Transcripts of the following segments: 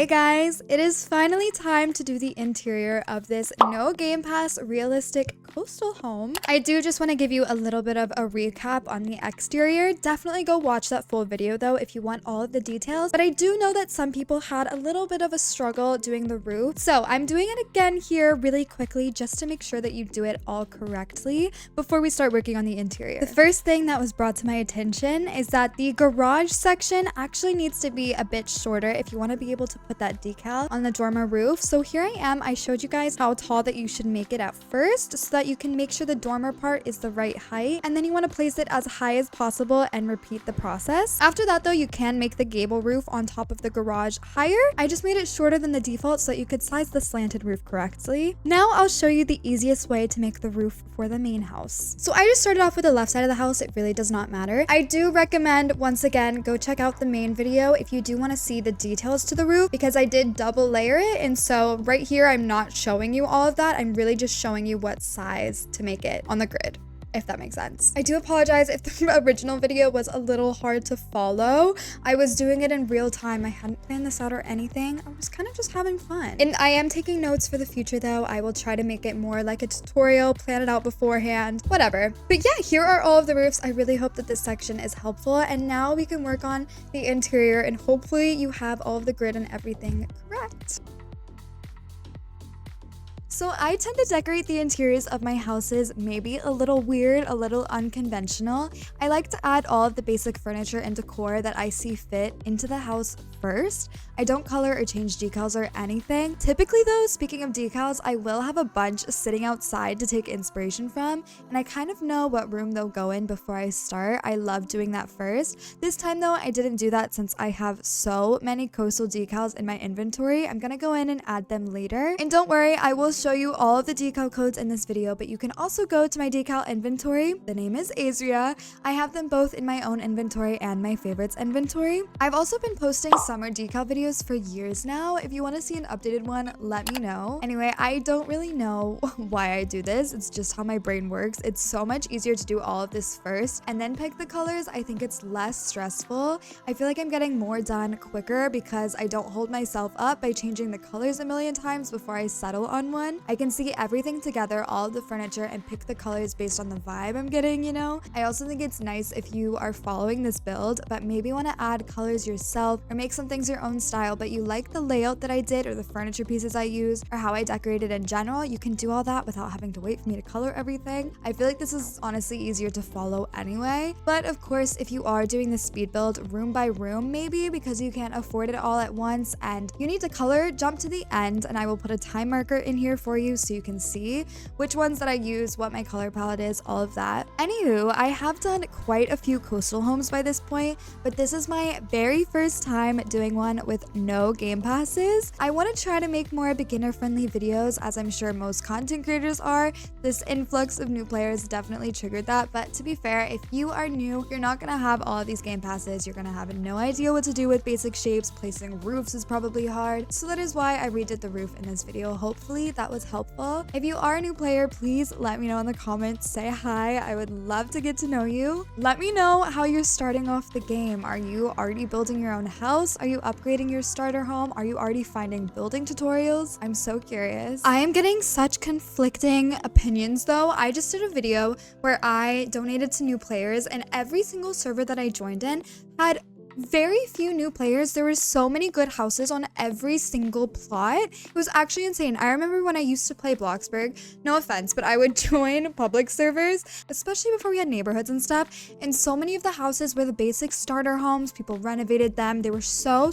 Hey guys, it is finally time to do the interior of this no Game Pass realistic coastal home. I do just want to give you a little bit of a recap on the exterior. Definitely go watch that full video though if you want all of the details, but I do know that some people had a little bit of a struggle doing the roof. So I'm doing it again here really quickly just to make sure that you do it all correctly before we start working on the interior. The first thing that was brought to my attention is that the garage section actually needs to be a bit shorter if you want to be able to put that decal on the dormer roof. So here I am. I showed you guys how tall that you should make it at first so that you can make sure the dormer part is the right height, and then you want to place it as high as possible and repeat the process. After that though, you can make the gable roof on top of the garage higher. I just made it shorter than the default so that you could size the slanted roof correctly. Now I'll show you the easiest way to make the roof for the main house. So I just started off with the left side of the house. It really does not matter. I do recommend, once again, go check out the main video if you do want to see the details to the roof, because I did double layer it, and so right here I'm not showing you all of that. I'm really just showing you what size to make it on the grid, if that makes sense. I do apologize if the original video was a little hard to follow. I was doing it in real time. I hadn't planned this out or anything. I was kind of just having fun. And I am taking notes for the future though. I will try to make it more like a tutorial, plan it out beforehand, whatever. But yeah, here are all of the roofs. I really hope that this section is helpful. And now we can work on the interior and hopefully you have all of the grid and everything correct. So I tend to decorate the interiors of my houses maybe a little weird, a little unconventional. I like to add all of the basic furniture and decor that I see fit into the house first. I don't color or change decals or anything. Typically though, speaking of decals, I will have a bunch sitting outside to take inspiration from, and I kind of know what room they'll go in before I start. I love doing that first. This time though, I didn't do that since I have so many coastal decals in my inventory. I'm gonna go in and add them later. And don't worry, I will show you all of the decal codes in this video, but you can also go to my decal inventory. The name is Ayzria. I have them both in my own inventory and my favorites inventory. I've also been posting summer decal videos for years now. If you want to see an updated one, let me know. Anyway, I don't really know why I do this. It's just how my brain works. It's so much easier to do all of this first and then pick the colors. I think it's less stressful. I feel like I'm getting more done quicker because I don't hold myself up by changing the colors a million times before I settle on one. I can see everything together, all of the furniture, and pick the colors based on the vibe I'm getting, you know? I also think it's nice if you are following this build, but maybe want to add colors yourself or make some things your own style, but you like the layout that I did or the furniture pieces I used or how I decorated in general. You can do all that without having to wait for me to color everything. I feel like this is honestly easier to follow anyway. But of course, if you are doing the speed build room by room, maybe because you can't afford it all at once and you need to color, jump to the end and I will put a time marker in here for you so you can see which ones that I use, what my color palette is, all of that. Anywho, I have done quite a few coastal homes by this point, but this is my very first time doing one with no game passes. I want to try to make more beginner-friendly videos, as I'm sure most content creators are. This influx of new players definitely triggered that, but to be fair, if you are new, you're not going to have all of these game passes. You're going to have no idea what to do with basic shapes. Placing roofs is probably hard, so that is why I redid the roof in this video. Hopefully that was helpful. If you are a new player, please let me know in the comments. Say hi. I would love to get to know you. Let me know how you're starting off the game. Are you already building your own house? Are you upgrading your starter home? Are you already finding building tutorials? I'm so curious. I am getting such conflicting opinions though. I just did a video where I donated to new players, and every single server that I joined in had very few new players. There were so many good houses on every single plot. It was actually insane. I remember when I used to play Bloxburg, no offense, but I would join public servers, especially before we had neighborhoods and stuff, and so many of the houses were the basic starter homes. People renovated them. There were so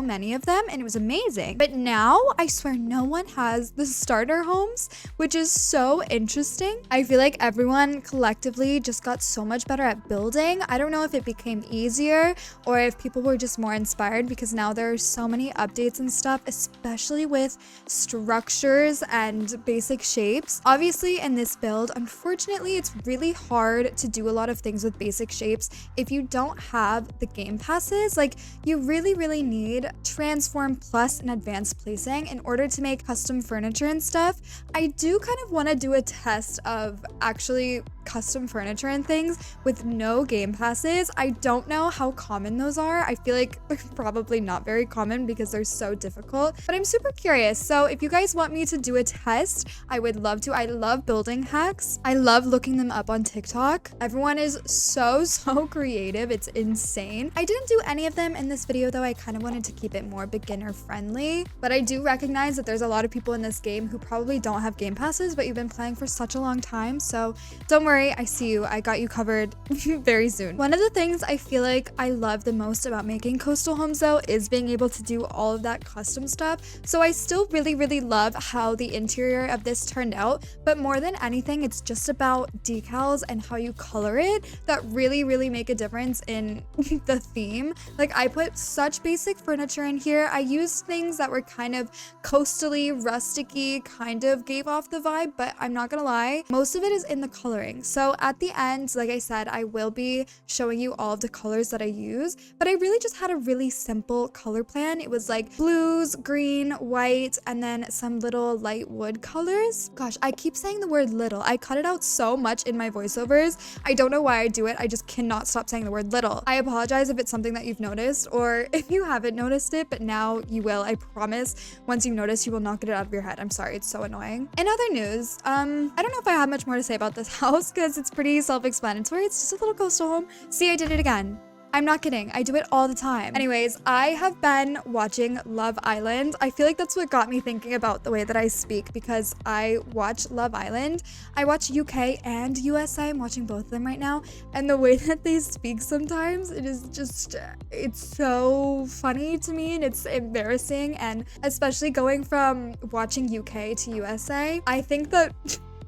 many of them, and it was amazing. But now I swear no one has the starter homes, which is so interesting. I feel like everyone collectively just got so much better at building. I don't know if it became easier or if people were just more inspired, because now there are so many updates and stuff, especially with structures and basic shapes. Obviously in this build, unfortunately, it's really hard to do a lot of things with basic shapes if you don't have the game passes. Like, you really need transform plus and advanced placing in order to make custom furniture and stuff. I do kind of want to do a test of actually custom furniture and things with no game passes. I don't know how common those those are. I feel like they're probably not very common because they're so difficult, but I'm super curious. So if you guys want me to do a test, I would love to. I love building hacks. I love looking them up on TikTok. Everyone is so creative. It's insane. I didn't do any of them in this video though. I kind of wanted to keep it more beginner friendly, but I do recognize that there's a lot of people in this game who probably don't have game passes, but you've been playing for such a long time. So don't worry, I see you. I got you covered very soon. One of the things I feel like I love the most about making coastal homes though is being able to do all of that custom stuff. So I still really love how the interior of this turned out, but more than anything, it's just about decals and how you color it that really make a difference in the theme. Like, I put such basic furniture in here. I used things that were kind of coastally, rusticy, kind of gave off the vibe, but I'm not gonna lie, most of it is in the coloring. So at the end, like I said, I will be showing you all of the colors that I use, but I really just had a really simple color plan. It was like blues, green, white, and then some little light wood colors. Gosh, I keep saying the word little. I cut it out so much in my voiceovers. I don't know why I do it. I just cannot stop saying the word little. I apologize if it's something that you've noticed, or if you haven't noticed it, but now you will. I promise. Once you notice, you will not get it out of your head. I'm sorry, it's so annoying. In other news, I don't know if I have much more to say about this house because it's pretty self-explanatory. It's just a little coastal home. See, I did it again. I'm not kidding. I do it all the time. Anyways, I have been watching Love Island. I feel like that's what got me thinking about the way that I speak, because I watch Love Island. I watch UK and USA. I'm watching both of them right now. And the way that they speak sometimes, it is just, it's so funny to me and it's embarrassing. And especially going from watching UK to USA, I think that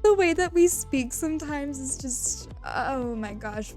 the way that we speak sometimes is just, oh my gosh,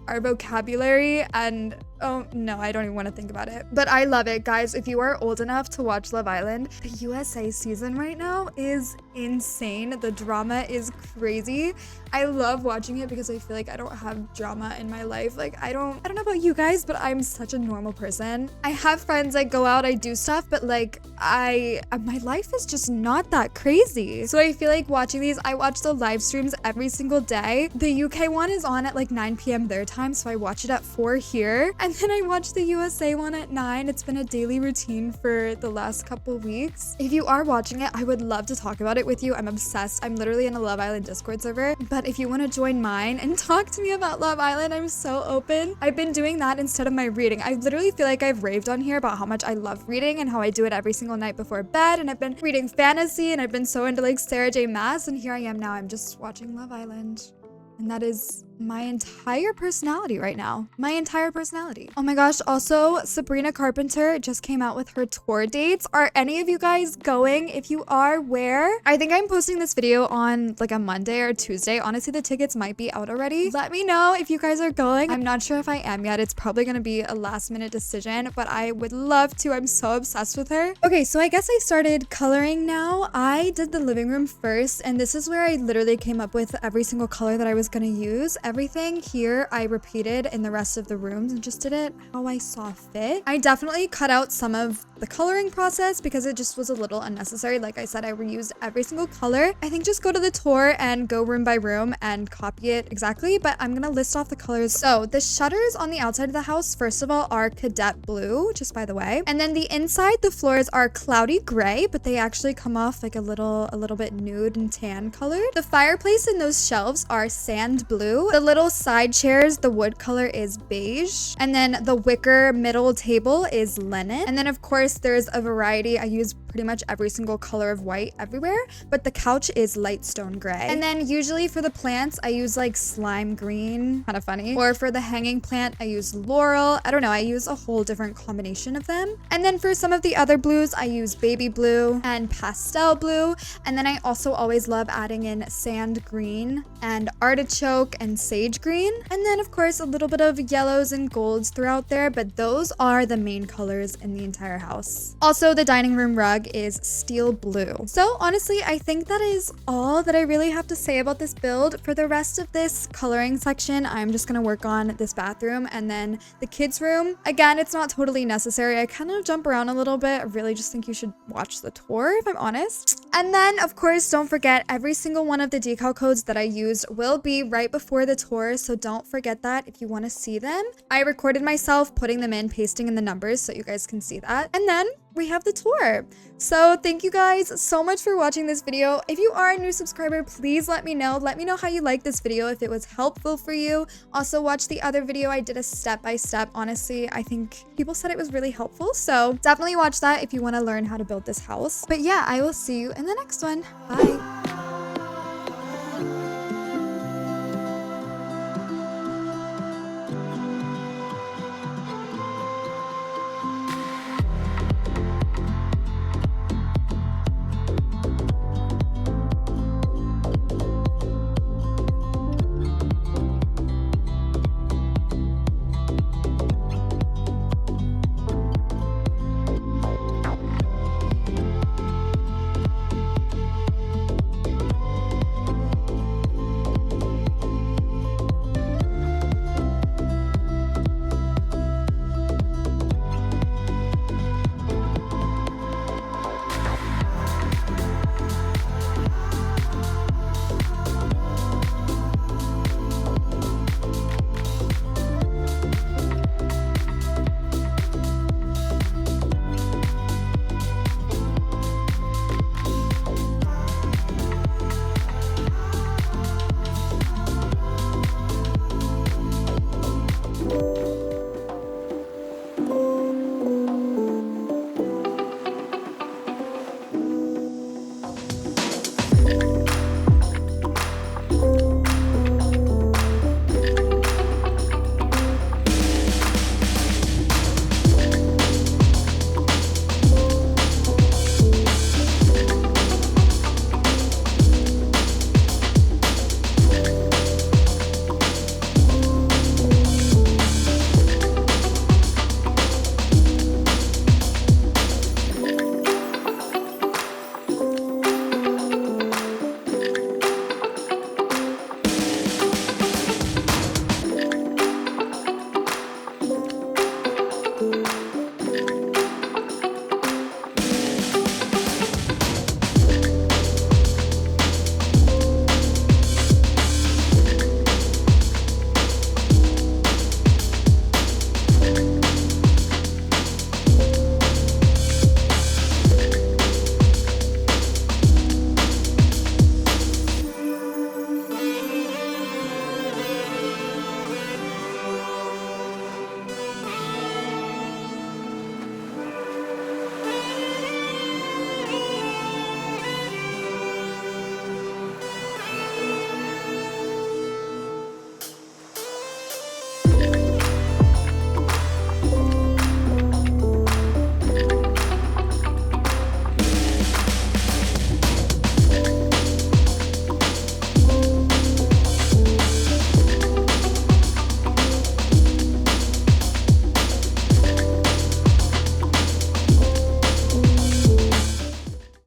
our vocabulary, and oh no, I don't even want to think about it. But I love it, guys. If you are old enough to watch Love Island, the USA season right now is insane. The drama is crazy. I love watching it because I feel like I don't have drama in my life. Like, I don't know about you guys, but I'm such a normal person. I have friends, I go out, I do stuff, but like my life is just not that crazy. So I feel like watching these, I watch the live streams every single day. The UK one is on at like 9 p.m. their time, so I watch it at 4 here. And then I watch the USA one at 9. It's been a daily routine for the last couple weeks. If you are watching it, I would love to talk about it with you. I'm obsessed. I'm literally in a Love Island Discord server. But if you want to join mine and talk to me about Love Island, I'm so open. I've been doing that instead of my reading. I literally feel like I've raved on here about how much I love reading and how I do it every single night before bed. And I've been reading fantasy and I've been so into like Sarah J Maas. And here I am now. I'm just watching Love Island. And that is my entire personality right now. My entire personality. Oh my gosh. Also, Sabrina Carpenter just came out with her tour dates. Are any of you guys going? If you are, where? I think I'm posting this video on like a Monday or Tuesday. Honestly, the tickets might be out already. Let me know if you guys are going. I'm not sure if I am yet. It's probably gonna be a last minute decision, but I would love to. I'm so obsessed with her. Okay, so I guess I started coloring now. I did the living room first, and this is where I literally came up with every single color that I was gonna use. Everything here I repeated in the rest of the rooms and just did it how I saw fit. I definitely cut out some of the coloring process because it just was a little unnecessary. Like I said, I reused every single color. I think just go to the tour and go room by room and copy it exactly, but I'm gonna list off the colors. So the shutters on the outside of the house, first of all, are cadet blue, just by the way. And then the inside, the floors are cloudy gray, but they actually come off like a little bit nude and tan colored. The fireplace and those shelves are sand blue. The little side chairs, the wood color is beige. And then the wicker middle table is linen. And then of course there's a variety. I use pretty much every single color of white everywhere, but the couch is light stone gray. And then usually for the plants, I use like slime green, kind of funny. Or for the hanging plant, I use laurel. I don't know, I use a whole different combination of them. And then for some of the other blues, I use baby blue and pastel blue. And then I also always love adding in sand green and artichoke and sage green. And then of course a little bit of yellows and golds throughout there, but those are the main colors in the entire house. Also, the dining room rug is steel blue. So honestly, I think that is all that I really have to say about this build. For the rest of this coloring section, I'm just gonna work on this bathroom and then the kids' room. Again, it's not totally necessary. I kind of jump around a little bit. I really just think you should watch the tour, if I'm honest. And then, of course, don't forget every single one of the decal codes that I used will be right before the tour, so don't forget that if you want to see them. I recorded myself putting them in, pasting in the numbers so you guys can see that. And then we have the tour. So thank you guys so much for watching this video. If you are a new subscriber, please let me know. Let me know how you like this video, if it was helpful for you. Also watch the other video. I did a step-by-step. Honestly, I think people said it was really helpful. So definitely watch that if you want to learn how to build this house. But yeah, I will see you in the next one. Bye.